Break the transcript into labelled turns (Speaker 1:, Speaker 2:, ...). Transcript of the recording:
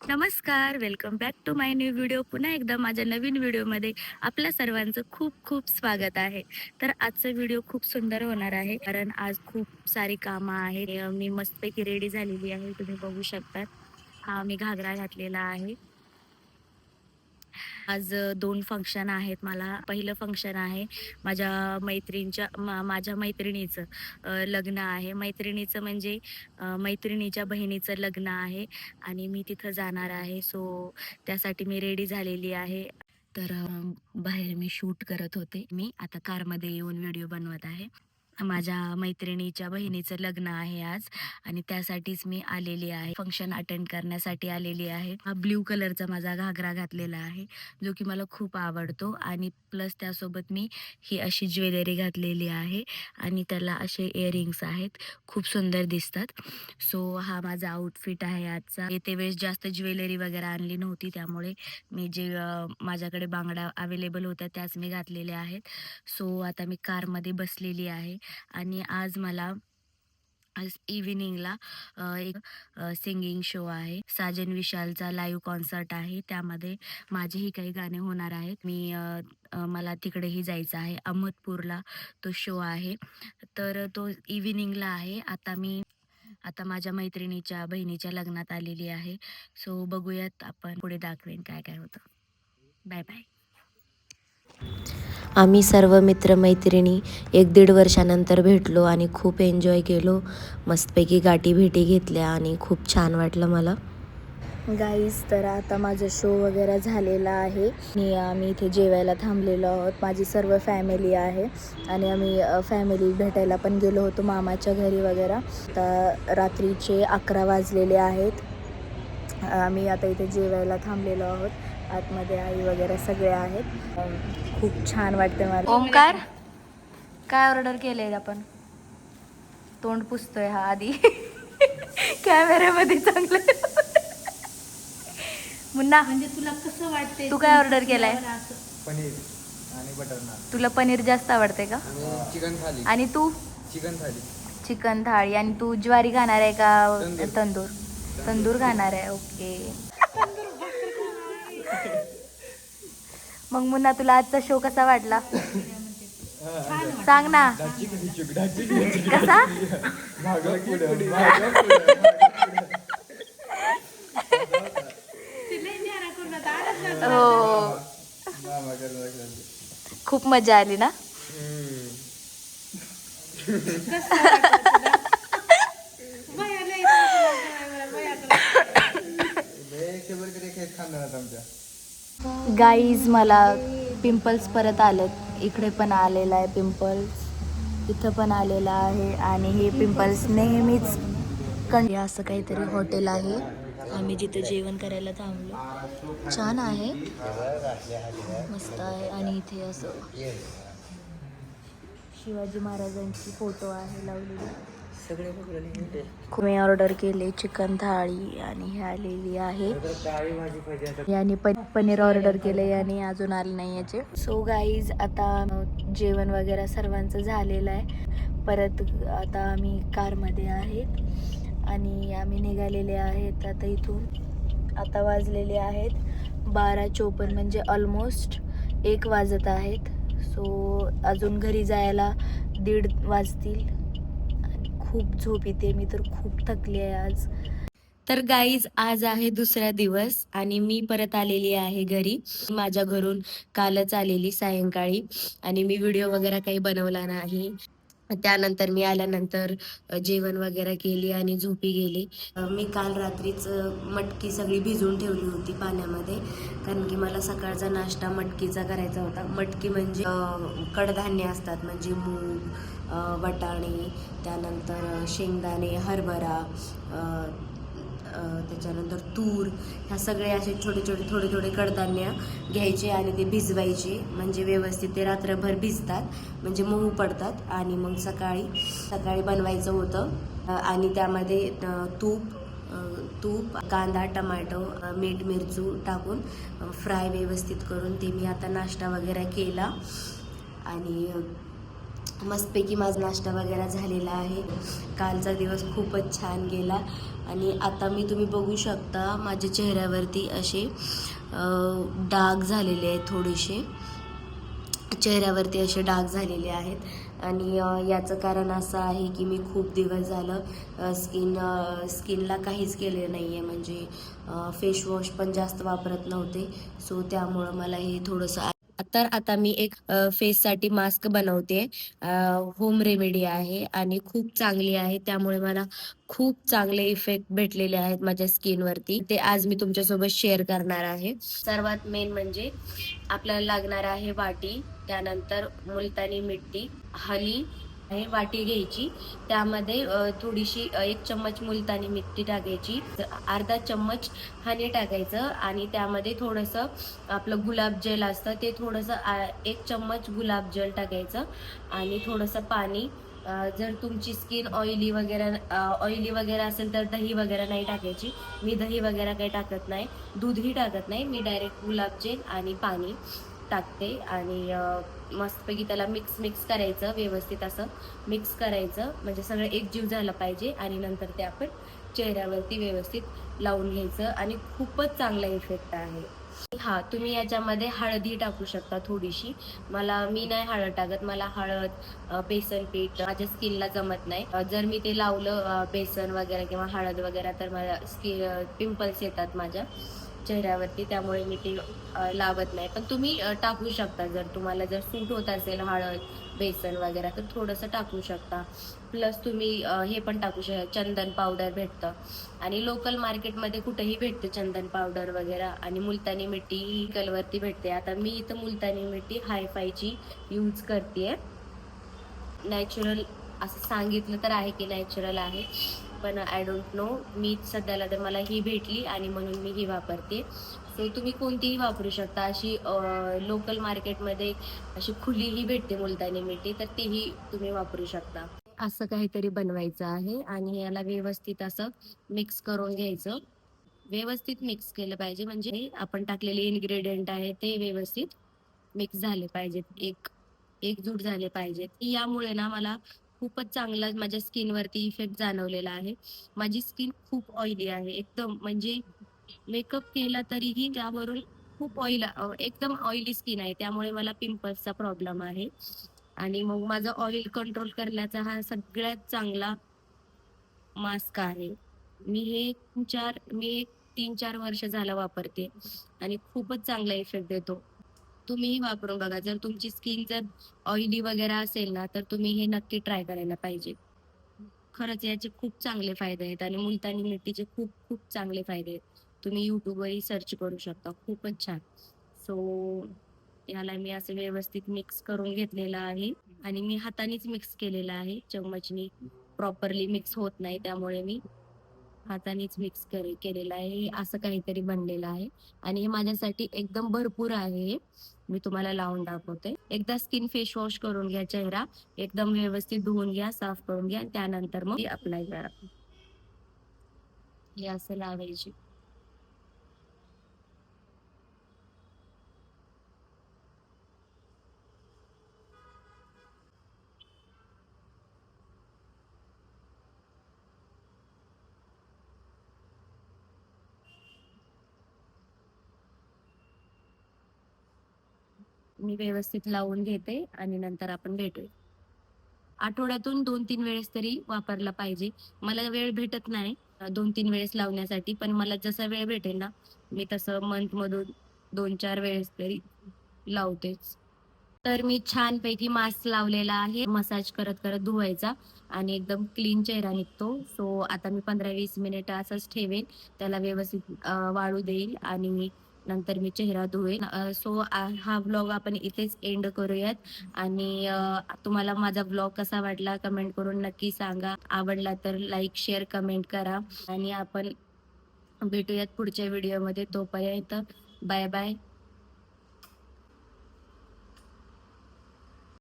Speaker 1: नमस्कार, welcome back to my new video. पुन्हा एकदा माझ्या नवीन व्हिडिओमध्ये आपल्या सर्वांचं खूप खूप स्वागत आहे. तर आजचा व्हिडिओ खूप सुंदर होणार आहे, कारण आज खूप सारी कामं आहेत. मी मस्तपैकी रेडी झालेली आहे, तुम्ही बघू शकता. हा मी घागरा घातलेला आहे. आज 2 फंक्शन आहेत मला. पहिलं फंक्शन आहे माझ्या मैत्रिणीचं लग्न आहे. मैत्रिणीचं म्हणजे मैत्रिणीच्या बहिणीचं लग्न आहे आणि मी तिथं जाणार आहे. सो त्यासाठी मी रेडी झालेली आहे. तर बाहेर मी शूट करत होते. मी आता कारमध्ये येऊन व्हिडिओ बनवत आहे. माझ्या मैत्रिणीच्या बहिणीचं लग्न आहे आज आणि त्यासाठीच मी आलेली आहे. फंक्शन अटेंड करण्यासाठी आलेली आहे. हा ब्ल्यू कलरचा माझा घागरा घातलेला आहे, जो की मला खूप आवडतो आणि प्लस त्यासोबत मी ही अशी ज्वेलरी घातलेली आहे आणि त्याला असे इयरिंग्स आहेत. खूप सुंदर दिसतात. सो हा माझा आउटफिट आहे आजचा. येते वेळेस जास्त ज्वेलरी वगैरे आणली नव्हती, त्यामुळे मी जे माझ्याकडे बांगड्या अवेलेबल होत्या त्याच मी घातलेल्या आहेत. सो आता मी कारमध्ये बसलेली आहे आणि आज मला आज इव्हिनिंगला एक सिंगिंग शो आहे. साजन विशालचा लाईव्ह कॉन्सर्ट आहे. त्यामध्ये माझेही काही गाणे होणार आहेत. मला तिकडेही जायचं आहे. अहमदपूरला तो शो आहे. तर तो इव्हिनिंगला आहे. आता माझ्या मैत्रिणीच्या बहिणीच्या लग्नात आलेली आहे. सो बघूयात आपण पुढे दाखवेन काय काय होतं. Bye bye.
Speaker 2: आम्ही सर्व मित्रमैत्रिणी 1-1.5 वर्षानंतर भेटलो आणि खूप एन्जॉय केलो. मस्तपैकी गाठीभेटी घेतल्या आणि खूप छान वाटलं मला.
Speaker 1: गाईज, तर आता माझा शो वगैरे झालेला आहे आणि आम्ही इथे जेवायला थांबलेलो आहोत. माझी सर्व फॅमिली आहे आणि आम्ही फॅमिली भेटायला पण गेलो होतो मामाच्या घरी वगैरे. आता रात्रीचे 11 वाजलेले आहेत. आम्ही आता इथे जेवायला थांबलेलो आहोत. आतमध्ये आई वगैरे सगळे आहेत. खूप छान वाटते मला.
Speaker 2: ओमकार, काय ऑर्डर केलंय आपण? तोंड पुसतोय हा आधी कॅमेऱ्यामध्ये चांगलं. मुन्ना,
Speaker 1: म्हणजे तुला कसं वाटते?
Speaker 2: तू काय ऑर्डर केलाय?
Speaker 3: पनीर आणि बटर नान.
Speaker 2: तुला पनीर जास्त आवडते का?
Speaker 3: चिकन थाली.
Speaker 2: आणि तू?
Speaker 3: चिकन थाली.
Speaker 2: चिकन थाळी. आणि तू ज्वारी खाणार आहे का
Speaker 3: तंदूर.
Speaker 2: तंदूर? तंदूर खाणार आहे. ओके. मग मुन्ना, तुला आजचा शो कसा वाटला? सांग ना. कसा? हो, खूप मजा आली ना? गाईज, मला पिंपल्स परत आलेत. इकडे पण आलेला आहे पिंपल्स, इथं पण आलेला आहे आणि हे पिंपल्स नेहमीच असं काहीतरी हॉटेल आहे. आम्ही जिथं जेवण करायला थांबलो. छान आहे, मस्त आहे. आणि इथे असं शिवाजी महाराजांची फोटो आहे लावलेली. मी ऑर्डर केले चिकन थाळी आणि हे आलेली आहे. याने पनीर ऑर्डर केले आणि अजून आले नाही याचे. सो गाईज, आता जेवण वगैरे सर्वांचं झालेलं आहे. परत आता आम्ही कारमध्ये आहेत आणि आम्ही निघालेले आहेत आता इथून. आता वाजलेले आहेत 12:54, म्हणजे ऑलमोस्ट 1 वाजत आहेत. सो अजून घरी जायला 1:30 वाजतील. खूप झोप येते, मी तर खूप थकली आहे आज. तर गाईज, आज आहे दुसरा दिवस आणि मी परत आलेली आहे घरी. माझ्या घरून कालच आलेली सायंकाळी आणि मी व्हिडिओ वगैरे काही बनवला नाही. त्यानंतर मी आल्यानंतर जेवण वगैरे केली आणि झोपी गेली. मी काल रात्रीच मटकी सगळी भिजवून ठेवली होती पाण्यामध्ये, कारण की मला सकाळचा नाश्ता मटकीचा करायचा होता. मटकी म्हणजे कडधान्य असतात, म्हणजे मूग, वाटाणे, त्यानंतर शेंगदाणे, हरभरा, त्याच्यानंतर तूर, ह्या सगळे असे छोटे थोडे कडधान्य घ्यायचे आणि ते भिजवायचे. म्हणजे व्यवस्थित ते रात्रभर भिजतात, म्हणजे मऊ पडतात आणि मग सकाळी बनवायचं होतं. आणि त्यामध्ये तूप, कांदा, टमाटो, मीठ, मिरचू टाकून फ्राय व्यवस्थित करून ते मी आता नाश्ता वगैरे केला आणि मस्तपैकी माझा नाश्ता वगैरे झालेला आहे. कालचा दिवस खूपच छान गेला आणि आता तुम्ही बघू शकता माझ्या चेहऱ्यावरती असे डाग झालेले आहेत, थोडेसे चेहऱ्यावरती असे डाग झालेले आहेत आणि याचं कारण असं आहे की मी खूप दिवस झालं स्किनला काहीच केलं नाही आहे, म्हणजे फेसवॉश पण जास्त वापरत नव्हते. सो त्यामुळं मला हे थोडंसं तर आता मी एक फेससाठी मास्क बनवते. होम रेमेडी आहे आणि खूप चांगली आहे, त्यामुळे मला खूप चांगले इफेक्ट भेटलेले आहेत माझ्या स्किनवरती. ते आज मी तुमच्यासोबत शेअर करणार आहे. सर्वात मेन म्हणजे आपल्याला लागणार आहे वाटी, त्यानंतर मुलतानी मिट्टी, हनी हे वाटी घ्यायची. त्यामध्ये थोडीशी 1 चम्मच मुलतानी मिट्टी टाकायची, अर्धा चम्मच हनी टाकायचं आणि त्यामध्ये थोडंसं आपलं गुलाब जल असतं ते थोडंसं 1 चम्मच गुलाब जल टाकायचं आणि थोडंसं पाणी. जर तुमची स्किन ऑइली वगैरे असेल तर दही वगैरे नाही टाकायची. मी दही वगैरे काही टाकत नाही, दूधही टाकत नाही. मी डायरेक्ट गुलाब जल आणि पाणी टाकते आणि मस्तपैकी त्याला मिक्स करायचं, व्यवस्थित असं मिक्स करायचं, म्हणजे सगळं एकजीव झालं पाहिजे आणि नंतर ते आपण चेहऱ्यावरती व्यवस्थित लावून घ्यायचं आणि खूपच चांगला इफेक्ट आहे. हा, तुम्ही याच्यामध्ये हळदी टाकू शकता थोडीशी. मी नाही हळद टाकत, मला हळद बेसन पीठ माझ्या स्किनला जमत नाही. जर मी ते लावलं बेसन वगैरे किंवा हळद वगैरे तर माझ्या पिंपल्स येतात माझ्या चेहऱ्यावरती, त्यामुळे मी ते लावत नाही. पण तुम्ही टाकू शकता, जर तुम्हाला सूट होत असेल हळद बेसन वगैरे तर थोडंसं टाकू शकता. प्लस तुम्ही हे पण टाकू शकता, चंदन पावडर भेटतं आणि लोकल मार्केटमध्ये कुठेही भेटते चंदन पावडर वगैरे, आणि मुलतानी मिट्टी ही कलवरती भेटते. आता मी इथं मुलतानी मिट्टी हायफायची यूज करते. नॅचरल असं सांगितलं तर आहे की नॅचरल आहे, पण आय डोंट नो. मी सध्याला तर मला ही भेटली आणि म्हणून मी ही वापरते. सो तुम्ही कोणतीही वापरू शकता. अशी लोकल मार्केटमध्ये अशी खुलीही भेटते मुलतानी मिट्टी, तर तीही तुम्ही वापरू शकता. असं काहीतरी बनवायचं आहे आणि याला व्यवस्थित असं मिक्स करून घ्यायचं. व्यवस्थित मिक्स केलं पाहिजे, म्हणजे आपण टाकलेले इन्ग्रेडियंट आहे ते व्यवस्थित मिक्स झाले पाहिजेत, एकजूट झाले पाहिजेत. यामुळे ना मला खूपच चांगला माझ्या स्किनवरती इफेक्ट जाणवलेला आहे. माझी स्किन खूप ऑइली आहे एकदम, म्हणजे मेकअप केला तरीही त्यावरून खूप एकदम ऑइली स्किन आहे, त्यामुळे मला पिंपल्सचा प्रॉब्लेम आहे. आणि मग माझं ऑइल कंट्रोल करण्याचा हा सगळ्यात चांगला मास्क आहे. मी एक 3-4 वर्ष झालं वापरते आणि खूपच चांगला इफेक्ट देतो. तुम्हीही वापरून बघा. जर तुमची स्किन ऑइली वगैरे असेल ना, तर तुम्ही हे नक्की ट्राय करायला पाहिजे. खरंच याचे खूप चांगले फायदे आहेत आणि मुलतानी मिट्टीचे खूप खूप चांगले फायदे आहेत. तुम्ही YouTubeवरही सर्च करू शकता. खूपच छान. सो याला मी असं व्यवस्थित मिक्स करून घेतलेलं आहे आणि मी हातानेच मिक्स केलेलं आहे. चम्मचनी प्रॉपरली मिक्स होत नाही, त्यामुळे मी हातानेच मिक्स केलेलं आहे. हे असं काहीतरी बनलेलं आहे आणि हे माझ्यासाठी एकदम भरपूर आहे हे. मी तुम्हाला लावून दाखवते. एकदा स्किन फेस वॉश करून घ्या, चेहरा एकदम व्यवस्थित धुवून घ्या, साफ करून घ्या. त्यानंतर मग अप्लाय करा. हे असं लावायचे. मी व्यवस्थित लावून घेते आणि नंतर आपण भेटूया. आठवड्यातून 2-3 वेळेस तरी वापरला पाहिजे. मला वेळ भेटत नाही 2-3 वेळेस लावण्यासाठी, पण मला जसा वेळ भेटेल ना, मी तसं मंथमधून 2-4 वेळेस तरी लावतेच. तर मी छानपैकी मास्क लावलेला आहे. मसाज करत करत धुवायचा आणि एकदम क्लीन चेहरा निघतो. सो आता मी 15-20 मिनिटं असंच ठेवेन. त्याला व्यवस्थित वाळू देईल आणि नंतर मी चेहरा धुवेन. सो हा व्लॉग आपण इथेच एंड करूयात आणि तुम्हाला माझा व्लॉग कसा वाटला कमेंट करून नक्की सांगा. आवडला तर लाईक, शेअर, कमेंट करा आणि आपण भेटूयात पुढच्या व्हिडिओमध्ये. तोपर्यंत बाय बाय.